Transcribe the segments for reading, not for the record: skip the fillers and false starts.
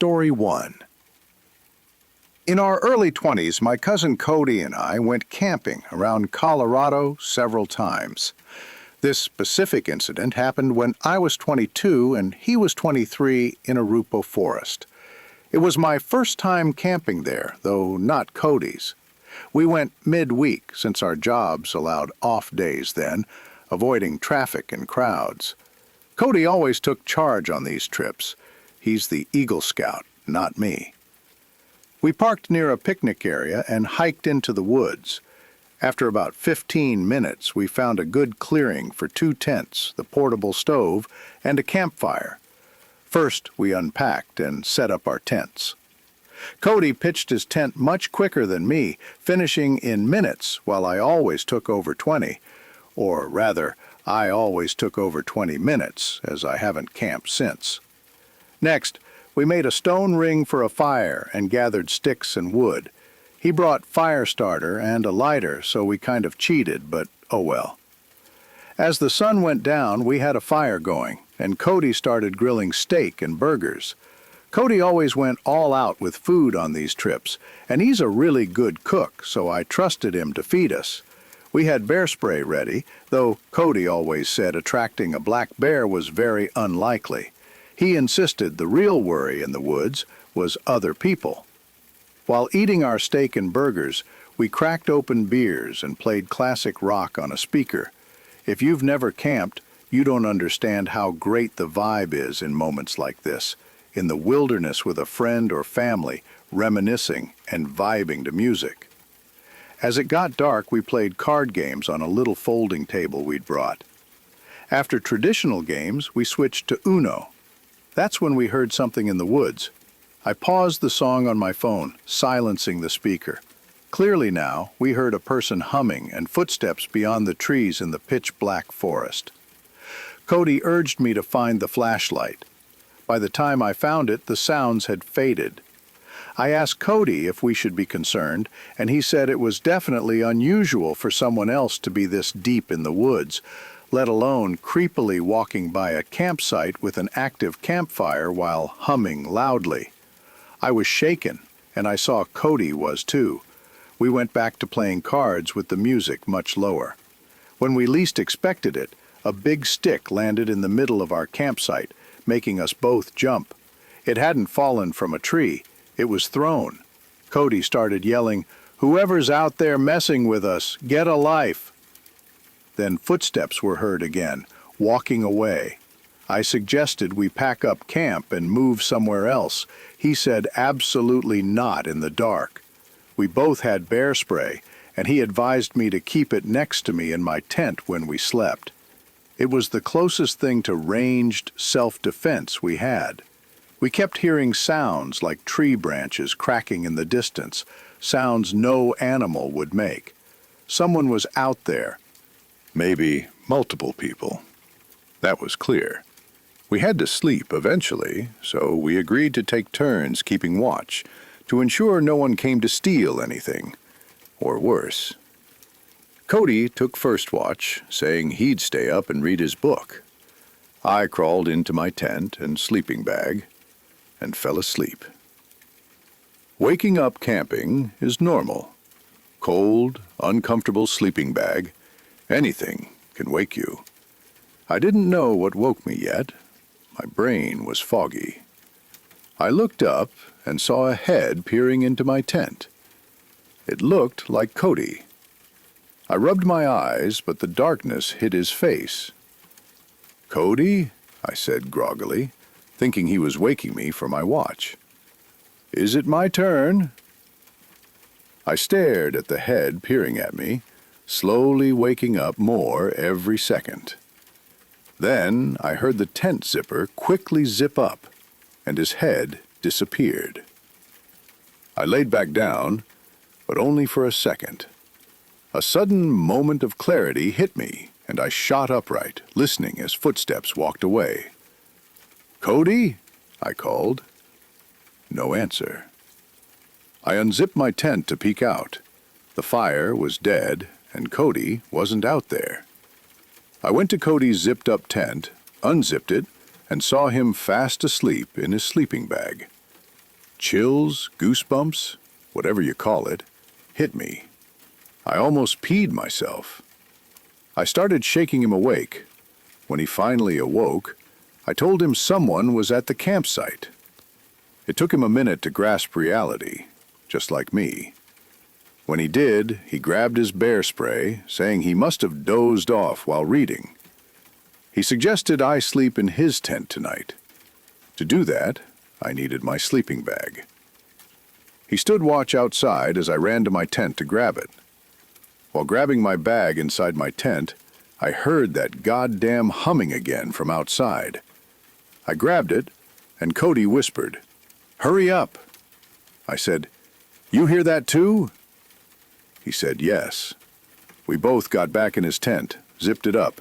Story 1. In our early 20s, my cousin Cody and I went camping around Colorado several times. This specific incident happened when I was 22 and he was 23 in Arupo Forest. It was my first time camping there, though not Cody's. We went midweek since our jobs allowed off days then, avoiding traffic and crowds. Cody always took charge on these trips. He's the Eagle Scout, not me. We parked near a picnic area and hiked into the woods. After about 15 minutes, we found a good clearing for 2 tents, the portable stove, and a campfire. First, we unpacked and set up our tents. Cody pitched his tent much quicker than me, finishing in minutes, while I always took over 20. Or rather, I always took over 20 minutes, as I haven't camped since. Next, we made a stone ring for a fire and gathered sticks and wood. He brought fire starter and a lighter, so we kind of cheated, but oh well. As the sun went down, we had a fire going, and Cody started grilling steak and burgers. Cody always went all out with food on these trips, and he's a really good cook, so I trusted him to feed us. We had bear spray ready, though Cody always said attracting a black bear was very unlikely. He insisted the real worry in the woods was other people. While eating our steak and burgers, we cracked open beers and played classic rock on a speaker. If you've never camped, you don't understand how great the vibe is in moments like this, in the wilderness with a friend or family, reminiscing and vibing to music. As it got dark, we played card games on a little folding table we'd brought. After traditional games, we switched to Uno. That's when we heard something in the woods. I paused the song on my phone, silencing the speaker. Clearly now, we heard a person humming and footsteps beyond the trees in the pitch-black forest. Cody urged me to find the flashlight. By the time I found it, the sounds had faded. I asked Cody if we should be concerned, and he said it was definitely unusual for someone else to be this deep in the woods, let alone creepily walking by a campsite with an active campfire while humming loudly. I was shaken, and I saw Cody was too. We went back to playing cards with the music much lower. When we least expected it, a big stick landed in the middle of our campsite, making us both jump. It hadn't fallen from a tree. It was thrown. Cody started yelling, "Whoever's out there messing with us, get a life!" Then footsteps were heard again, walking away. I suggested we pack up camp and move somewhere else. He said absolutely not in the dark. We both had bear spray, and he advised me to keep it next to me in my tent when we slept. It was the closest thing to ranged self-defense we had. We kept hearing sounds like tree branches cracking in the distance, sounds no animal would make. Someone was out there. Maybe multiple people. That was clear. We had to sleep eventually, so we agreed to take turns keeping watch, to ensure no one came to steal anything, or worse. Cody took first watch, saying he'd stay up and read his book. I crawled into my tent and sleeping bag and fell asleep. Waking up camping is normal. Cold, uncomfortable sleeping bag, anything can wake you. I didn't know what woke me yet. My brain was foggy. I looked up and saw a head peering into my tent. It looked like Cody. I rubbed my eyes, but the darkness hid his face. "Cody?" I said groggily, thinking he was waking me for my watch. "Is it my turn?" I stared at the head peering at me, slowly waking up more every second. Then I heard the tent zipper quickly zip up, and his head disappeared. I laid back down, but only for a second. A sudden moment of clarity hit me, and I shot upright, listening as footsteps walked away. "Cody?" I called. No answer. I unzipped my tent to peek out. The fire was dead, and Cody wasn't out there. I went to Cody's zipped-up tent, unzipped it, and saw him fast asleep in his sleeping bag. Chills, goosebumps, whatever you call it, hit me. I almost peed myself. I started shaking him awake. When he finally awoke, I told him someone was at the campsite. It took him a minute to grasp reality, just like me. When he did, he grabbed his bear spray, saying he must have dozed off while reading. He suggested I sleep in his tent tonight. To do that, I needed my sleeping bag. He stood watch outside as I ran to my tent to grab it. While grabbing my bag inside my tent, I heard that goddamn humming again from outside. I grabbed it, and Cody whispered, "Hurry up!" I said, "You hear that too?" He said yes. We both got back in his tent, zipped it up,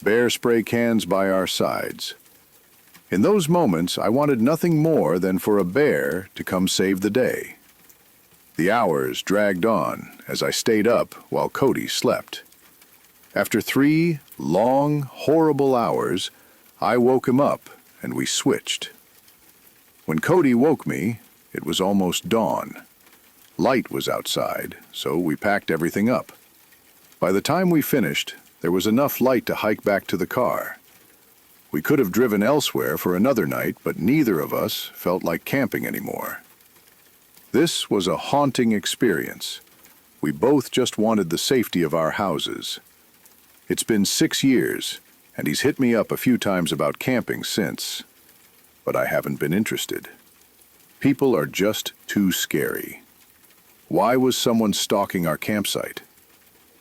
bear spray cans by our sides. In those moments, I wanted nothing more than for a bear to come save the day. The hours dragged on as I stayed up while Cody slept. After 3 long, horrible hours, I woke him up and we switched. When Cody woke me, it was almost dawn. Light was outside, so we packed everything up. By the time we finished, there was enough light to hike back to the car. We could have driven elsewhere for another night, but neither of us felt like camping anymore. This was a haunting experience. We both just wanted the safety of our houses. It's been 6 years, and he's hit me up a few times about camping since, but I haven't been interested. People are just too scary. Why was someone stalking our campsite?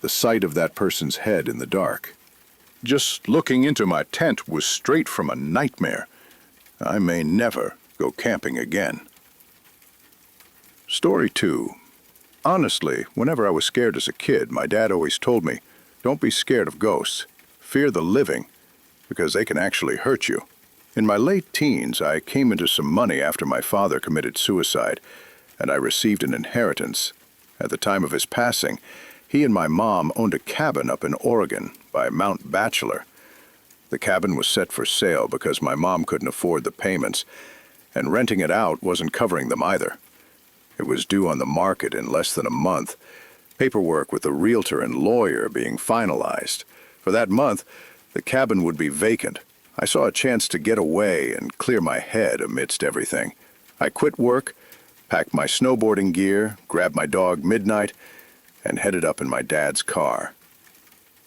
The sight of that person's head in the dark. Just looking into my tent was straight from a nightmare. I may never go camping again. Story 2. Honestly, whenever I was scared as a kid, my dad always told me, "Don't be scared of ghosts. Fear the living, because they can actually hurt you." In my late teens, I came into some money after my father committed suicide, and I received an inheritance. At the time of his passing, he and my mom owned a cabin up in Oregon by Mount Bachelor. The cabin was set for sale because my mom couldn't afford the payments, and renting it out wasn't covering them either. It was due on the market in less than a month, paperwork with a realtor and lawyer being finalized. For that month, the cabin would be vacant. I saw a chance to get away and clear my head amidst everything. I quit work, packed my snowboarding gear, grabbed my dog Midnight, and headed up in my dad's car.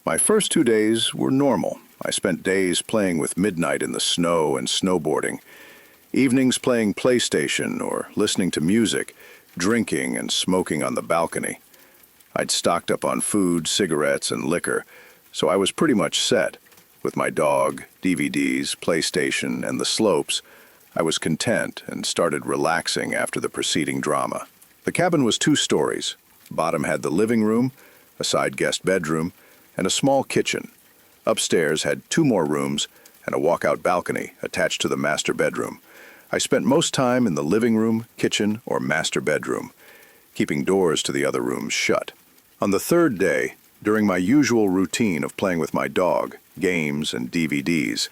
My first 2 days were normal. I spent days playing with Midnight in the snow and snowboarding, evenings playing PlayStation or listening to music, drinking and smoking on the balcony. I'd stocked up on food, cigarettes, and liquor, so I was pretty much set. With my dog, DVDs, PlayStation, and the slopes, I was content and started relaxing after the preceding drama. The cabin was 2 stories. Bottom had the living room, a side guest bedroom, and a small kitchen. Upstairs had 2 more rooms and a walkout balcony attached to the master bedroom. I spent most time in the living room, kitchen, or master bedroom, keeping doors to the other rooms shut. On the 3rd day, during my usual routine of playing with my dog, games, and DVDs,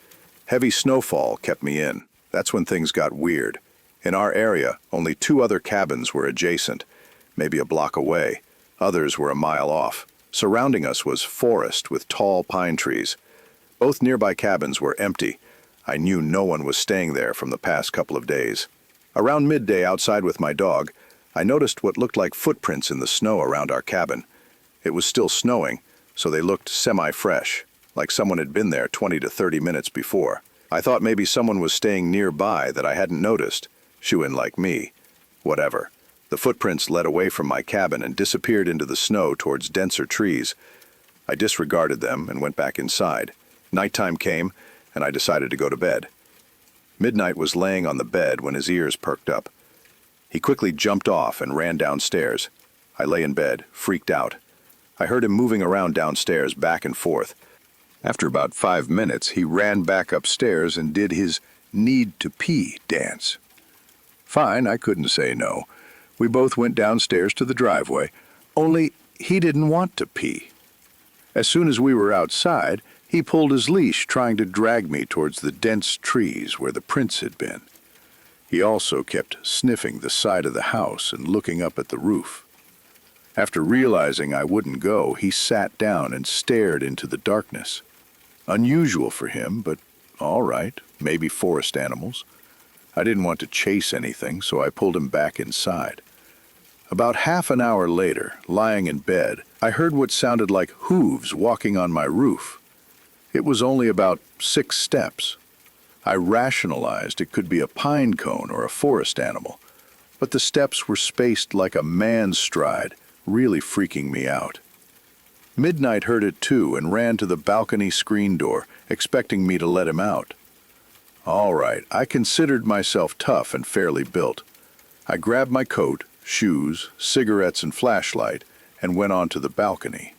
heavy snowfall kept me in. That's when things got weird. In our area, only 2 other cabins were adjacent, maybe a block away. Others were a mile off. Surrounding us was forest with tall pine trees. Both nearby cabins were empty. I knew no one was staying there from the past couple of days. Around midday outside with my dog, I noticed what looked like footprints in the snow around our cabin. It was still snowing, so they looked semi-fresh, like someone had been there 20 to 30 minutes before. I thought maybe someone was staying nearby that I hadn't noticed, shoo-in like me. Whatever. The footprints led away from my cabin and disappeared into the snow towards denser trees. I disregarded them and went back inside. Nighttime came, and I decided to go to bed. Midnight was laying on the bed when his ears perked up. He quickly jumped off and ran downstairs. I lay in bed, freaked out. I heard him moving around downstairs back and forth. After about 5 minutes, he ran back upstairs and did his need to pee dance. Fine, I couldn't say no. We both went downstairs to the driveway, only he didn't want to pee. As soon as we were outside, he pulled his leash, trying to drag me towards the dense trees where the prints had been. He also kept sniffing the side of the house and looking up at the roof. After realizing I wouldn't go, he sat down and stared into the darkness. Unusual for him, but all right, maybe forest animals. I didn't want to chase anything, so I pulled him back inside. About half an hour later, lying in bed, I heard what sounded like hooves walking on my roof. It was only about 6 steps. I rationalized it could be a pine cone or a forest animal, but the steps were spaced like a man's stride, really freaking me out. Midnight heard it too and ran to the balcony screen door, expecting me to let him out. All right, I considered myself tough and fairly built. I grabbed my coat, shoes, cigarettes, and flashlight and went onto the balcony.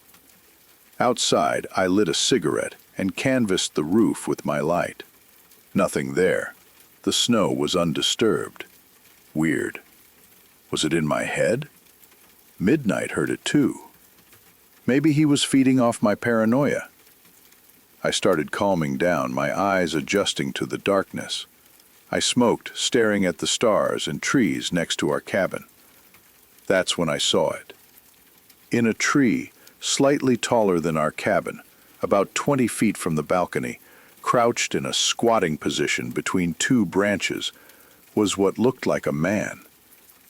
Outside, I lit a cigarette and canvassed the roof with my light. Nothing there. The snow was undisturbed. Weird. Was it in my head? Midnight heard it too. Maybe he was feeding off my paranoia. I started calming down, my eyes adjusting to the darkness. I smoked, staring at the stars and trees next to our cabin. That's when I saw it. In a tree, slightly taller than our cabin, about 20 feet from the balcony, crouched in a squatting position between 2 branches, was what looked like a man.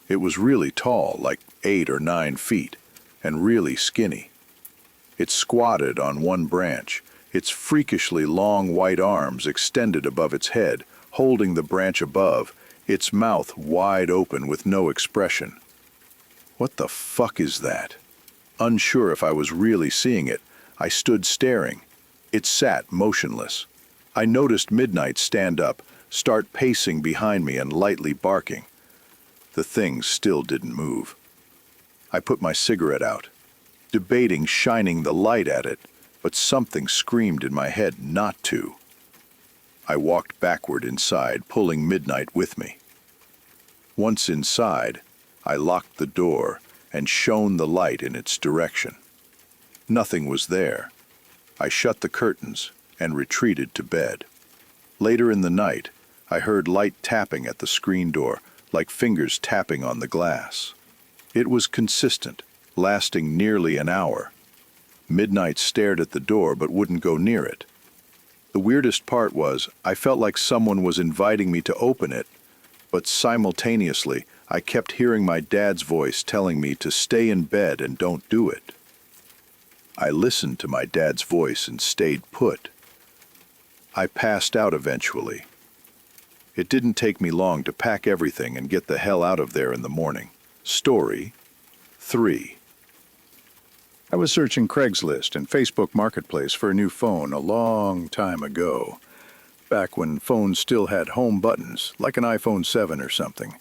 It was really tall, like 8 or 9 feet, and really skinny. It squatted on one branch, its freakishly long white arms extended above its head, holding the branch above, its mouth wide open with no expression. What the fuck is that? Unsure if I was really seeing it, I stood staring. It sat motionless. I noticed Midnight stand up, start pacing behind me and lightly barking. The thing still didn't move. I put my cigarette out, debating shining the light at it, but something screamed in my head not to. I walked backward inside, pulling Midnight with me. Once inside, I locked the door and shone the light in its direction. Nothing was there. I shut the curtains and retreated to bed. Later in the night, I heard light tapping at the screen door, like fingers tapping on the glass. It was consistent, lasting nearly an hour. Midnight stared at the door but wouldn't go near it. The weirdest part was, I felt like someone was inviting me to open it, but simultaneously, I kept hearing my dad's voice telling me to stay in bed and don't do it. I listened to my dad's voice and stayed put. I passed out eventually. It didn't take me long to pack everything and get the hell out of there in the morning. Story 3. I was searching Craigslist and Facebook Marketplace for a new phone a long time ago, back when phones still had home buttons, like an iPhone 7 or something.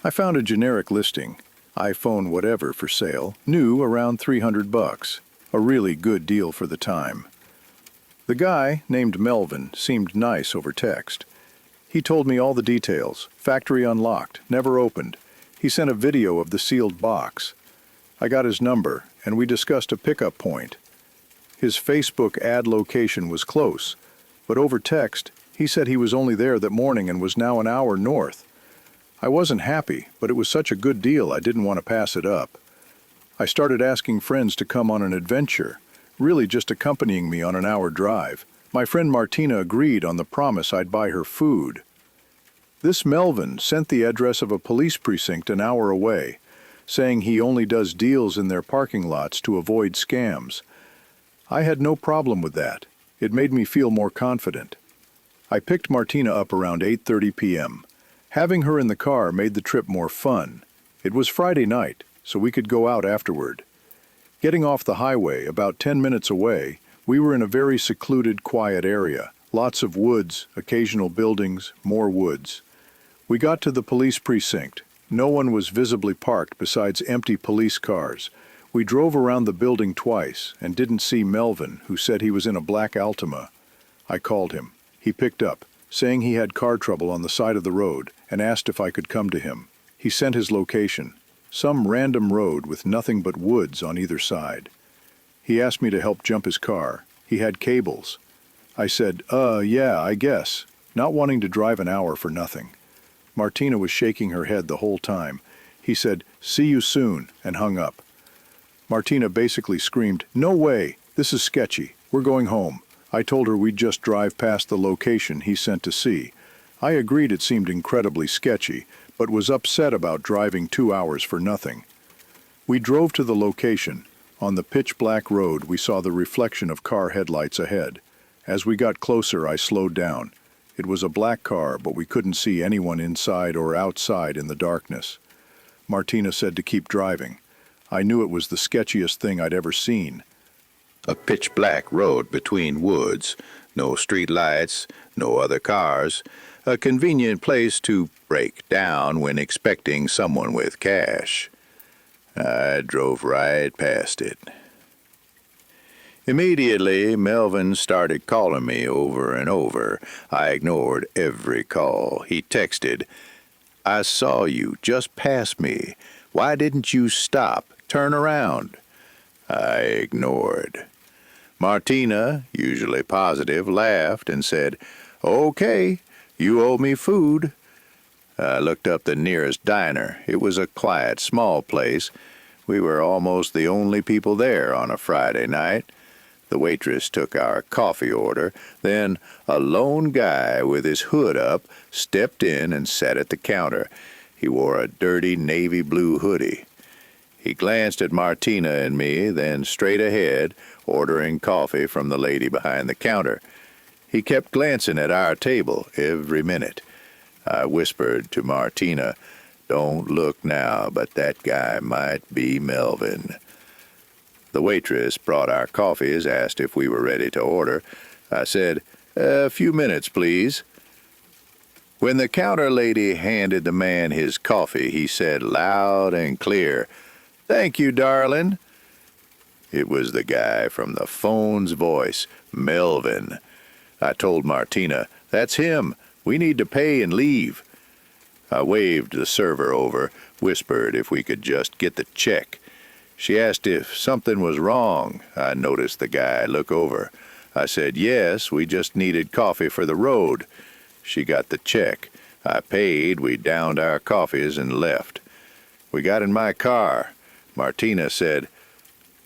I found a generic listing, iPhone whatever for sale, new around $300, a really good deal for the time. The guy, named Melvin, seemed nice over text. He told me all the details, factory unlocked, never opened. He sent a video of the sealed box. I got his number, and we discussed a pickup point. His Facebook ad location was close, but over text, he said he was only there that morning and was now an hour north. I wasn't happy, but it was such a good deal I didn't want to pass it up. I started asking friends to come on an adventure, really just accompanying me on an hour drive. My friend Martina agreed on the promise I'd buy her food. This Melvin sent the address of a police precinct an hour away, saying he only does deals in their parking lots to avoid scams. I had no problem with that. It made me feel more confident. I picked Martina up around 8:30 p.m. Having her in the car made the trip more fun. It was Friday night, so we could go out afterward. Getting off the highway, about 10 minutes away, we were in a very secluded, quiet area. Lots of woods, occasional buildings, more woods. We got to the police precinct. No one was visibly parked besides empty police cars. We drove around the building twice and didn't see Melvin, who said he was in a black Altima. I called him. He picked up, saying he had car trouble on the side of the road, and asked if I could come to him. He sent his location, some random road with nothing but woods on either side. He asked me to help jump his car. He had cables. I said, yeah, I guess, not wanting to drive an hour for nothing. Martina was shaking her head the whole time. He said, "See you soon," and hung up. Martina basically screamed, "No way! This is sketchy. We're going home." I told her we'd just drive past the location he sent to see. I agreed it seemed incredibly sketchy, but was upset about driving 2 hours for nothing. We drove to the location. On the pitch-black road, we saw the reflection of car headlights ahead. As we got closer, I slowed down. It was a black car, but we couldn't see anyone inside or outside in the darkness. Martina said to keep driving. I knew it was the sketchiest thing I'd ever seen. A pitch-black road between woods, no street lights, no other cars, a convenient place to break down when expecting someone with cash. I drove right past it. Immediately, Melvin started calling me over and over. I ignored every call. He texted, "I saw you just pass me. Why didn't you stop? Turn around." I ignored. Martina, usually positive, laughed and said, "Okay, you owe me food." I looked up the nearest diner. It was a quiet, small place. We were almost the only people there on a Friday night. The waitress took our coffee order. Then a lone guy with his hood up stepped in and sat at the counter. He wore a dirty navy blue hoodie. He glanced at Martina and me, then straight ahead, ordering coffee from the lady behind the counter. He kept glancing at our table every minute. I whispered to Martina, "Don't look now, but that guy might be Melvin." The waitress brought our coffees, asked if we were ready to order. I said, "A few minutes, please." When the counter lady handed the man his coffee, he said loud and clear, "Thank you, darling." It was the guy from the phone's voice, Melvin. I told Martina, "That's him. We need to pay and leave." I waved the server over, whispered if we could just get the check. She asked if something was wrong. I noticed the guy look over. I said, "Yes, we just needed coffee for the road." She got the check. I paid, we downed our coffees and left. We got in my car. Martina said,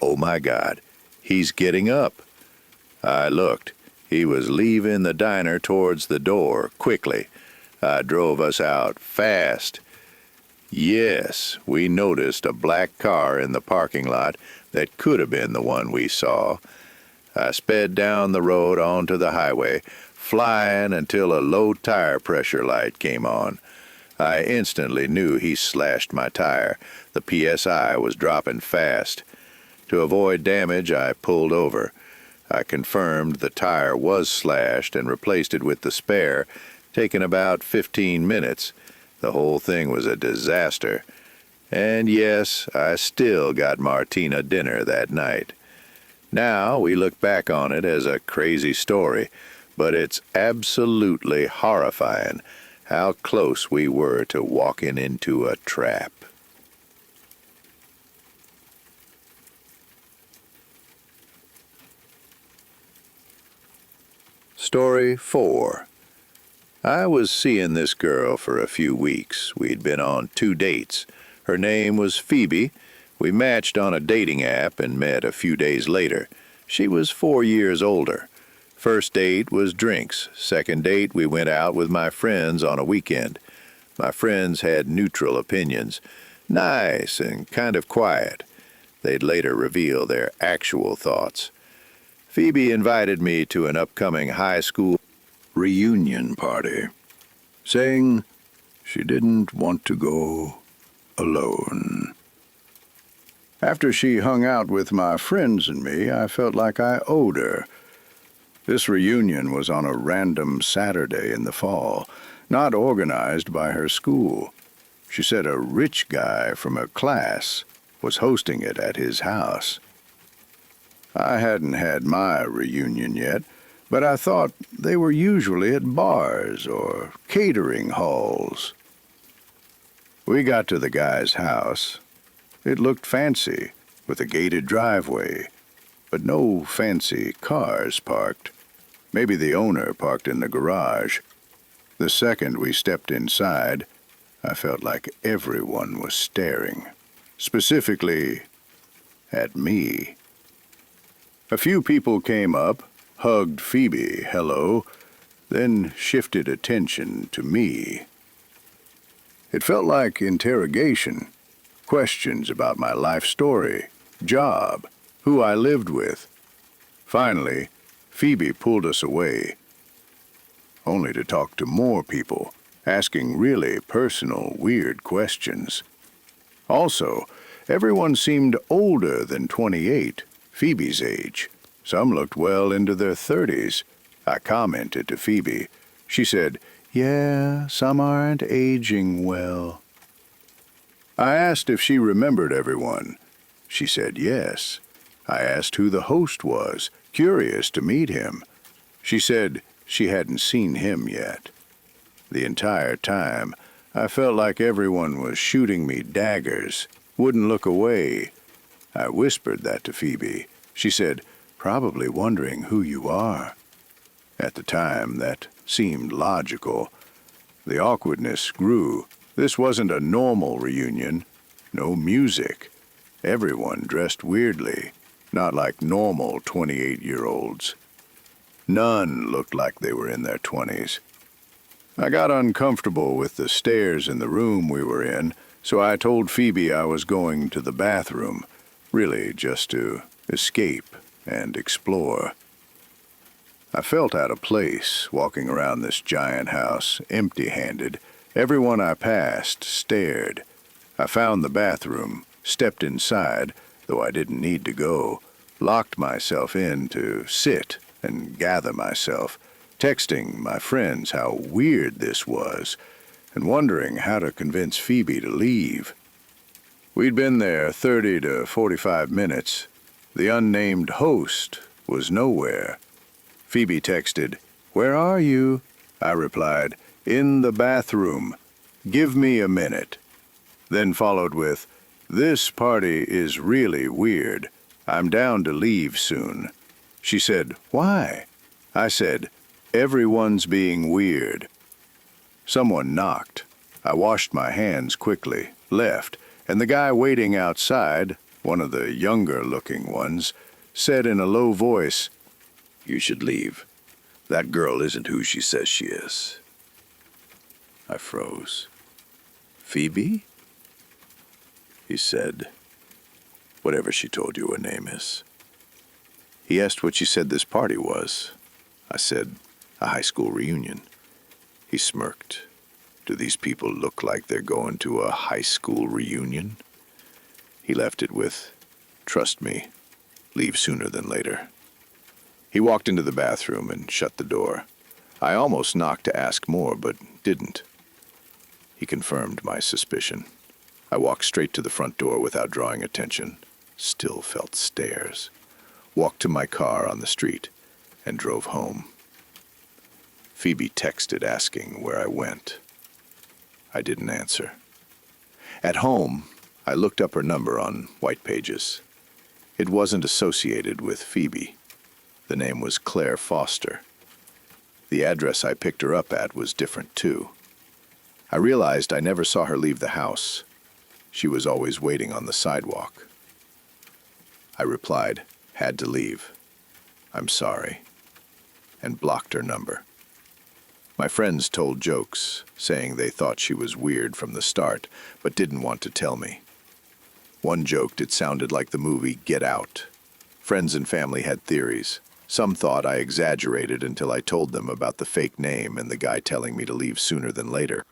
"Oh my God, he's getting up." I looked. He was leaving the diner towards the door, quickly. I drove us out fast. Yes, we noticed a black car in the parking lot that could have been the one we saw. I sped down the road onto the highway, flying until a low tire pressure light came on. I instantly knew he slashed my tire. The PSI was dropping fast. To avoid damage, I pulled over. I confirmed the tire was slashed and replaced it with the spare, taking about 15 minutes. The whole thing was a disaster. And yes, I still got Martina dinner that night. Now we look back on it as a crazy story, but it's absolutely horrifying how close we were to walking into a trap. Story 4. I was seeing this girl for a few weeks. We'd been on 2 dates. Her name was Phoebe. We matched on a dating app and met a few days later. She was 4 years older. First date was drinks. Second date, we went out with my friends on a weekend. My friends had neutral opinions. Nice and kind of quiet. They'd later reveal their actual thoughts. Phoebe invited me to an upcoming high school reunion party, saying she didn't want to go alone. After she hung out with my friends and me, I felt like I owed her. This reunion was on a random Saturday in the fall, not organized by her school. She said a rich guy from her class was hosting it at his house. I hadn't had my reunion yet, but I thought they were usually at bars or catering halls. We got to the guy's house. It looked fancy, with a gated driveway, but no fancy cars parked. Maybe the owner parked in the garage. The second we stepped inside, I felt like everyone was staring, specifically at me. A few people came up, hugged Phoebe, hello, then shifted attention to me. It felt like interrogation, questions about my life story, job, who I lived with. Finally, Phoebe pulled us away, only to talk to more people, asking really personal, weird questions. Also, everyone seemed older than 28, Phoebe's age. Some looked well into their 30s. I commented to Phoebe. She said, "Yeah, some aren't aging well." I asked if she remembered everyone. She said yes. I asked who the host was, curious to meet him. She said she hadn't seen him yet. The entire time, I felt like everyone was shooting me daggers, wouldn't look away. I whispered that to Phoebe. She said, "Probably wondering who you are." At the time, that seemed logical. The awkwardness grew. This wasn't a normal reunion. No music. Everyone dressed weirdly, not like normal 28-year-olds. None looked like they were in their 20s. I got uncomfortable with the stares in the room we were in, so I told Phoebe I was going to the bathroom, really just to escape and explore. I felt out of place walking around this giant house, empty-handed. Everyone I passed stared. I found the bathroom, stepped inside, though I didn't need to go, locked myself in to sit and gather myself, texting my friends how weird this was, and wondering how to convince Phoebe to leave. We'd been there 30 to 45 minutes. The unnamed host was nowhere. Phoebe texted, "Where are you?" I replied, "In the bathroom. Give me a minute." Then followed with, "This party is really weird. I'm down to leave soon." She said, "Why?" I said, "Everyone's being weird." Someone knocked. I washed my hands quickly, left, and the guy waiting outside, one of the younger-looking ones, said in a low voice, "You should leave. That girl isn't who she says she is." I froze. "Phoebe?" He said, "Whatever she told you her name is." He asked what she said this party was. I said, "A high school reunion." He smirked. "Do these people look like they're going to a high school reunion?" He left it with, "Trust me, leave sooner than later." He walked into the bathroom and shut the door. I almost knocked to ask more, but didn't. He confirmed my suspicion. I walked straight to the front door without drawing attention. Still felt stares. Walked to my car on the street and drove home. Phoebe texted asking where I went. I didn't answer. At home, I looked up her number on White Pages. It wasn't associated with Phoebe. The name was Claire Foster. The address I picked her up at was different, too. I realized I never saw her leave the house. She was always waiting on the sidewalk. I replied, "Had to leave. I'm sorry," and blocked her number. My friends told jokes, saying they thought she was weird from the start, but didn't want to tell me. One joked it sounded like the movie Get Out. Friends and family had theories. Some thought I exaggerated until I told them about the fake name and the guy telling me to leave sooner than later.